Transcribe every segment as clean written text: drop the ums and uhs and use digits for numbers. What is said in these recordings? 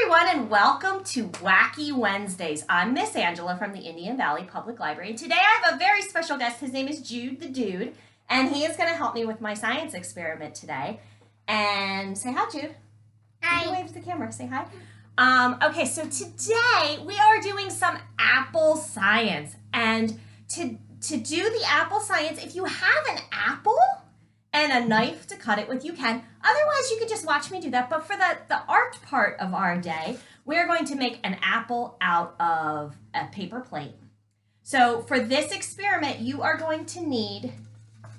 everyone, and welcome to Wacky Wednesdays. I'm Miss Angela from the Indian Valley Public Library, and today I have a very special guest. His name is Jude the Dude, and he is going to help me with my science experiment today. And say hi, Jude. Hi. Wave to the camera. Say hi. Okay, so today we are doing some apple science, and to do the apple science, if you have an apple and a knife to cut it with, you can. Otherwise, you could just watch me do that. But for the art part of our day, we're going to make an apple out of a paper plate. So for this experiment, you are going to need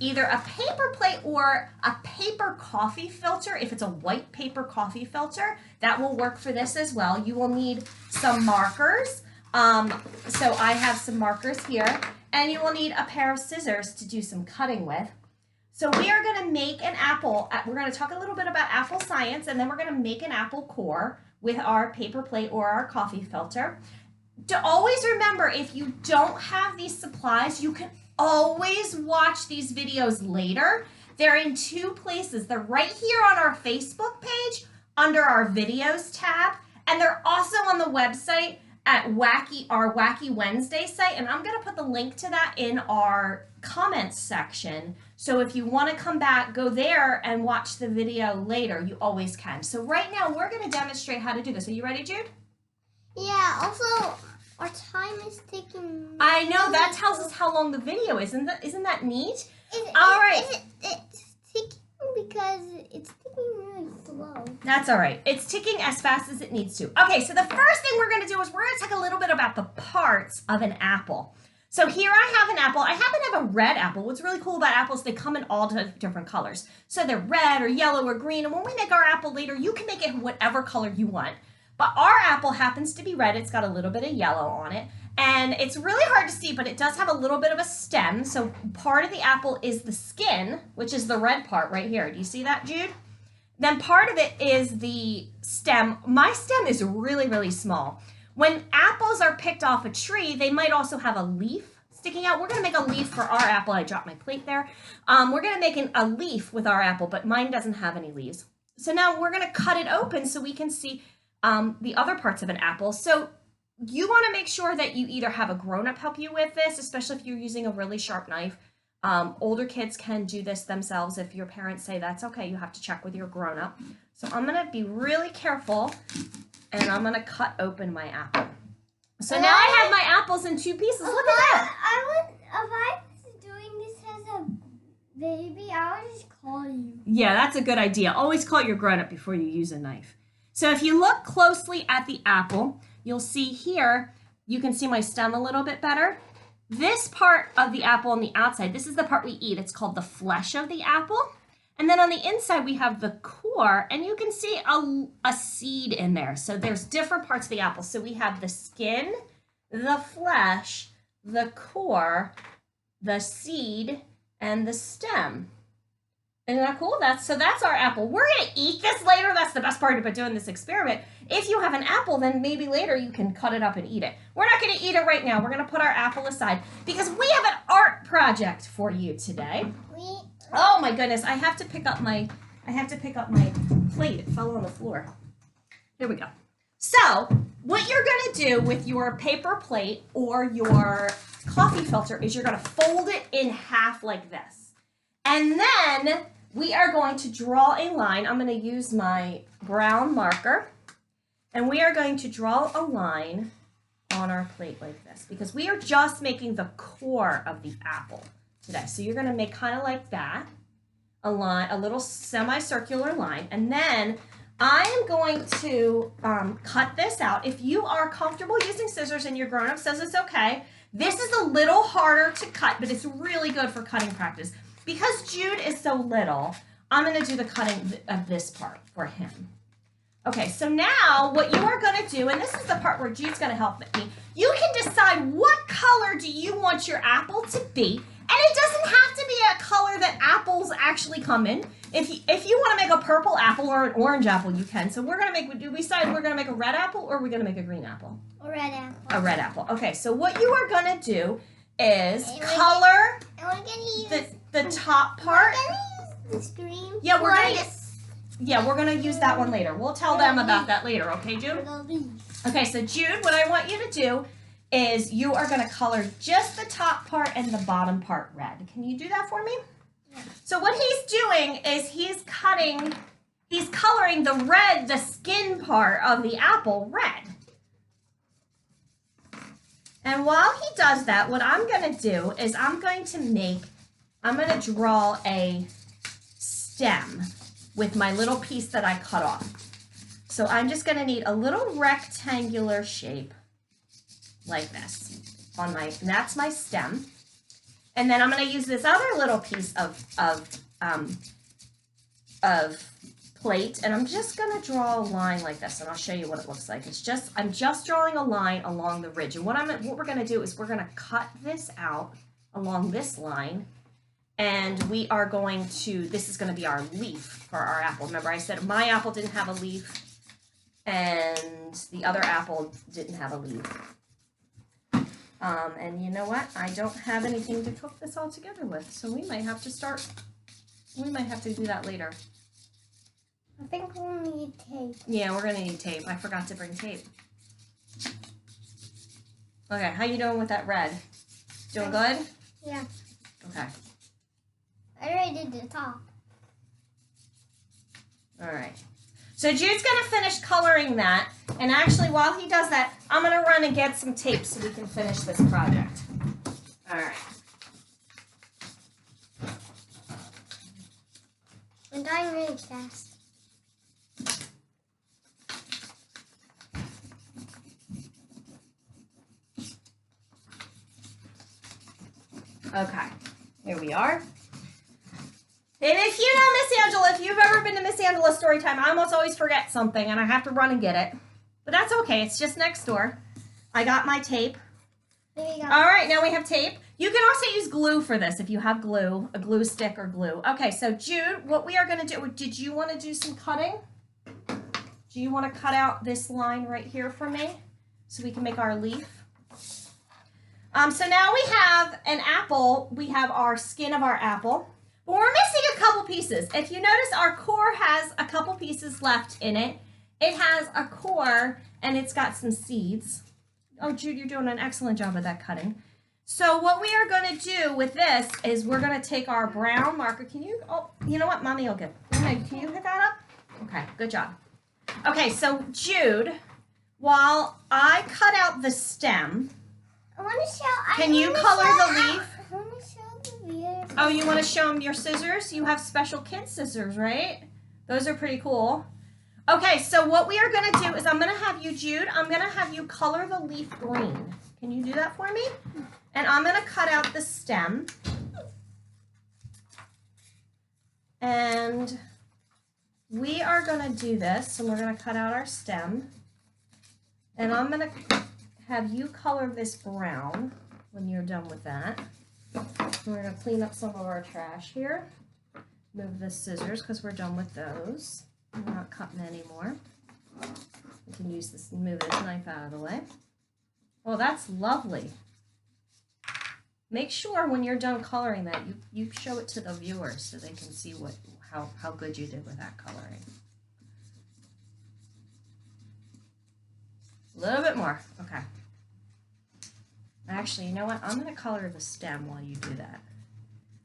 either a paper plate or a paper coffee filter. If it's a white paper coffee filter, that will work for this as well. You will need some markers. So I have some markers here, and you will need a pair of scissors to do some cutting with. So we are going to make an apple. We're going to talk a little bit about apple science, and then we're going to make an apple core with our paper plate or our coffee filter. To always remember, if you don't have these supplies, you can always watch these videos later. They're in two places. They're right here on our Facebook page under our videos tab, and they're also on the website at our Wacky Wednesday site, and I'm going to put the link to that in our comments section. So if you want to come back, go there and watch the video later. You always can. So right now we're going to demonstrate how to do this. Are you ready, Jude? Yeah, also our time is ticking. I know, that tells us how long the video is. Isn't that neat? All right. It's ticking because it's ticking really slow. That's all right. It's ticking as fast as it needs to. Okay, so the first thing we're going to do is we're going to talk a little bit about the parts of an apple. So here I have an apple. I happen to have a red apple. What's really cool about apples, they come in all different colors. So they're red or yellow or green. And when we make our apple later, you can make it whatever color you want. But our apple happens to be red. It's got a little bit of yellow on it. And it's really hard to see, but it does have a little bit of a stem. So part of the apple is the skin, which is the red part right here. Do you see that, Jude? Then part of it is the stem. My stem is really, really small. When apples are picked off a tree, they might also have a leaf sticking out. We're going to make a leaf for our apple. I dropped my plate there. We're going to make a leaf with our apple, but mine doesn't have any leaves. So now we're going to cut it open so we can see the other parts of an apple. So you want to make sure that you either have a grown-up help you with this, especially if you're using a really sharp knife. Older kids can do this themselves. If your parents say that's okay, you have to check with your grown-up. So I'm going to be really careful, and I'm going to cut open my apple. So now I have my apples in two pieces. Look at that. If I was doing this as a baby, I would just call you. Yeah, that's a good idea. Always call your grown-up before you use a knife. So if you look closely at the apple, you'll see here, you can see my stem a little bit better. This part of the apple on the outside, this is the part we eat. It's called the flesh of the apple. And then on the inside, we have the core, and you can see a seed in there. So there's different parts of the apple. So we have the skin, the flesh, the core, the seed, and the stem. Isn't that cool? So that's our apple. We're going to eat this later. That's the best part about doing this experiment. If you have an apple, then maybe later you can cut it up and eat it. We're not going to eat it right now. We're going to put our apple aside because we have an art project for you today. Oh my goodness, I have to pick up my plate. It fell on the floor. Here we go. So, what you're going to do with your paper plate or your coffee filter is you're going to fold it in half like this. And then we are going to draw a line. I'm going to use my brown marker. And we are going to draw a line on our plate like this because we are just making the core of the apple today. So you're going to make kind of like that, a line, a little semicircular line. And then I am going to cut this out. If you are comfortable using scissors and your grown-up says it's okay, this is a little harder to cut, but it's really good for cutting practice. Because Jude is so little, I'm going to do the cutting of this part for him. Okay, so now what you are going to do, and this is the part where Jude's going to help me, you can decide what color do you want your apple to be, and it doesn't have to be a color that apples actually come in. If you want to make a purple apple or an orange apple, you can. So we're going to make, do we decide we're going to make a red apple or are we going to make a green apple? A red apple. A red apple. Okay, so what you are going to do is color the top part. We're going to use the screen. Yeah, we're going to Yeah, we're going to use that one later. We'll tell them about that later, okay, Jude? Okay, so Jude, what I want you to do is you are going to color just the top part and the bottom part red. Can you do that for me? Yeah. So what he's doing is he's coloring the red, the skin part of the apple red. And while he does that, what I'm going to do is I'm going to draw a stem with my little piece that I cut off. So I'm just going to need a little rectangular shape like this and that's my stem. And then I'm going to use this other little piece of plate, and I'm just going to draw a line like this, and I'll show you what it looks like. I'm just drawing a line along the ridge, and what we're going to do is we're going to cut this out along this line, and we are going to, this is going to be our leaf for our apple. Remember I said my apple didn't have a leaf, and the other apple didn't have a leaf. And you know what? I don't have anything to cook this all together with, so we might have to do that later. I think we'll need tape. Yeah, we're gonna need tape. I forgot to bring tape. Okay, how you doing with that red? Doing good? Yeah. Okay. I already did the top. All right. So Jude's gonna finish coloring that, and actually while he does that, I'm gonna run and get some tape so we can finish this project. All right. I'm dying really fast. Okay, here we are. And if you know Miss Angela, if you've ever been to Miss Angela's story time, I almost always forget something and I have to run and get it. But that's okay, it's just next door. I got my tape. There you go. All right, now we have tape. You can also use glue for this if you have glue, a glue stick or glue. Okay, so Jude, what we are gonna do, did you wanna do some cutting? Do you wanna cut out this line right here for me so we can make our leaf? So now we have an apple, we have our skin of our apple, but we're missing a couple pieces. If you notice, our core has a couple pieces left in it. It has a core and it's got some seeds. Oh, Jude, you're doing an excellent job of that cutting. So what we are going to do with this is we're going to take our brown marker. Can you, oh, you know what? Mommy will get, can you pick that up? Okay, good job. Okay, so Jude, while I cut out the stem, I want to show. Can you color the leaf? I want to show the viewers. Oh, you want to show them your scissors? You have special kid scissors, right? Those are pretty cool. Okay, so what we are going to do is I'm going to have you, Jude, I'm going to have you color the leaf green. Can you do that for me? And I'm going to cut out the stem. And we are going to do this, and we're going to cut out our stem. And I'm going to have you color this brown when you're done with that. We're going to clean up some of our trash here. Move the scissors because we're done with those. We're not cutting anymore. We can use this and move this knife out of the way. Oh, that's lovely. Make sure when you're done coloring that you show it to the viewers so they can see how good you did with that coloring. A little bit more. Okay. Actually, you know what? I'm going to color the stem while you do that.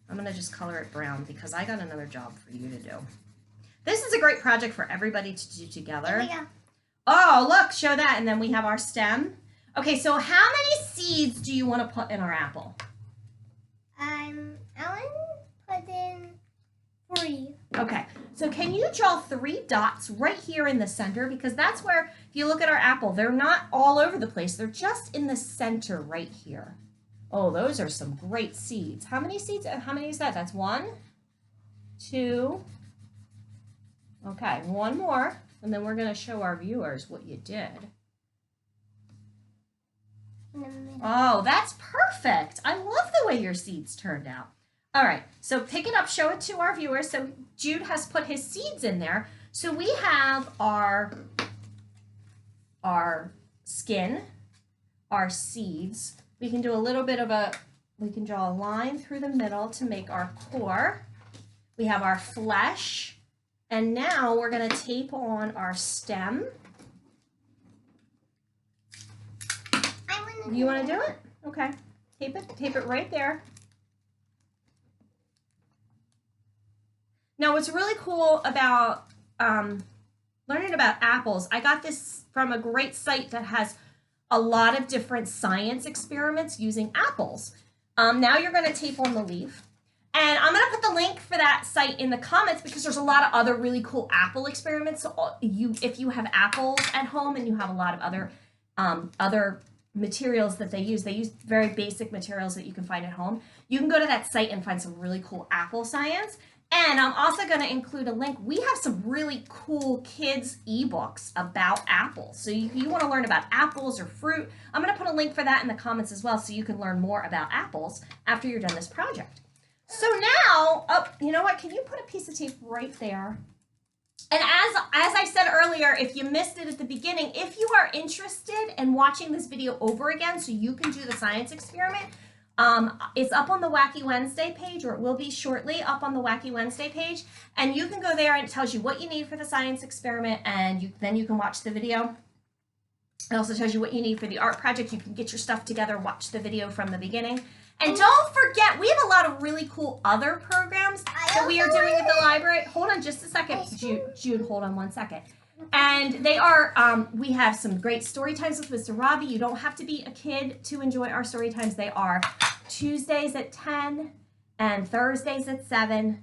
I'm going to just color it brown because I got another job for you to do. This is a great project for everybody to do together. Here we go. Oh, look, show that. And then we have our stem. Okay, so how many seeds do you want to put in our apple? I want to put in 3. Okay, so can you draw 3 dots right here in the center? Because that's where, if you look at our apple, they're not all over the place. They're just in the center right here. Oh, those are some great seeds. How many seeds? How many is that? That's 1, 2. Okay, 1 more. And then we're going to show our viewers what you did. Oh, that's perfect. I love the way your seeds turned out. All right, so pick it up, show it to our viewers. So Jude has put his seeds in there. So we have our skin, our seeds. We can do a little bit of we can draw a line through the middle to make our core. We have our flesh, And now we're going to tape on our stem. You want to do it? Okay. Tape it right there. Now what's really cool about learning about apples, I got this from a great site that has a lot of different science experiments using apples. Now you're going to tape on the leaf. And I'm going to put the link for that site in the comments because there's a lot of other really cool apple experiments. So if you have apples at home and you have a lot of other materials that they use very basic materials that you can find at home. You can go to that site and find some really cool apple science. And I'm also going to include a link. We have some really cool kids ebooks about apples. So if you want to learn about apples or fruit, I'm going to put a link for that in the comments as well so you can learn more about apples after you're done this project. So now, oh, you know what? Can you put a piece of tape right there? And as I said earlier, if you missed it at the beginning, if you are interested in watching this video over again so you can do the science experiment, it's up on the Wacky Wednesday page, or it will be shortly up on the Wacky Wednesday page. And you can go there and it tells you what you need for the science experiment, and then you can watch the video. It also tells you what you need for the art project. You can get your stuff together, watch the video from the beginning. And don't forget, we have a lot of really cool other programs that we are doing at the library. Hold on just a second, Jude, hold on one second. And they are, we have some great story times with Mr. Robbie. You don't have to be a kid to enjoy our story times. They are Tuesdays at 10 and Thursdays at 7.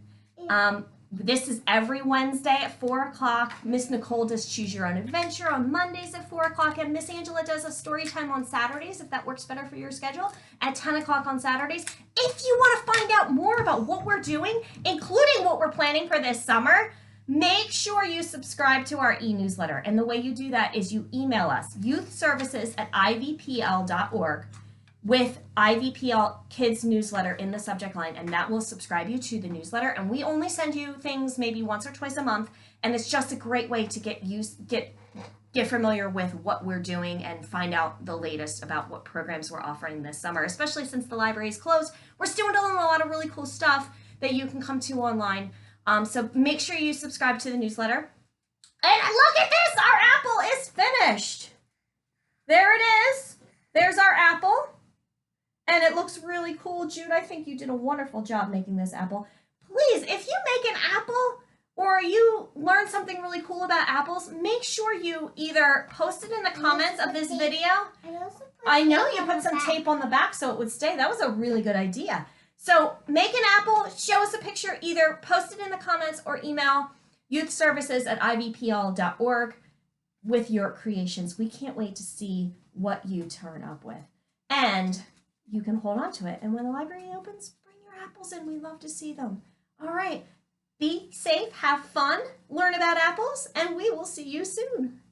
This is every Wednesday at 4 o'clock. Miss Nicole does Choose Your Own Adventure on Mondays at 4 o'clock. And Miss Angela does a story time on Saturdays, if that works better for your schedule, at 10 o'clock on Saturdays. If you want to find out more about what we're doing, including what we're planning for this summer, make sure you subscribe to our e-newsletter. And the way you do that is you email us, youthservices@ivpl.org, with IVPL Kids Newsletter in the subject line, and that will subscribe you to the newsletter. And we only send you things maybe once or twice a month, and it's just a great way to get familiar with what we're doing and find out the latest about what programs we're offering this summer, especially since the library is closed. We're still doing a lot of really cool stuff that you can come to online. So make sure you subscribe to the newsletter. And look at this, our apple is finished. There it is. There's our apple. And it looks really cool. Jude, I think you did a wonderful job making this apple. Please, if you make an apple or you learn something really cool about apples, make sure you either post it in the comments of this video. I know you put some tape on the back so it would stay. That was a really good idea. So make an apple, show us a picture, either post it in the comments or email youthservices@ivpl.org with your creations. We can't wait to see what you turn up with. And you can hold on to it. And when the library opens, bring your apples in. We love to see them. All right. Be safe, have fun, learn about apples, and we will see you soon.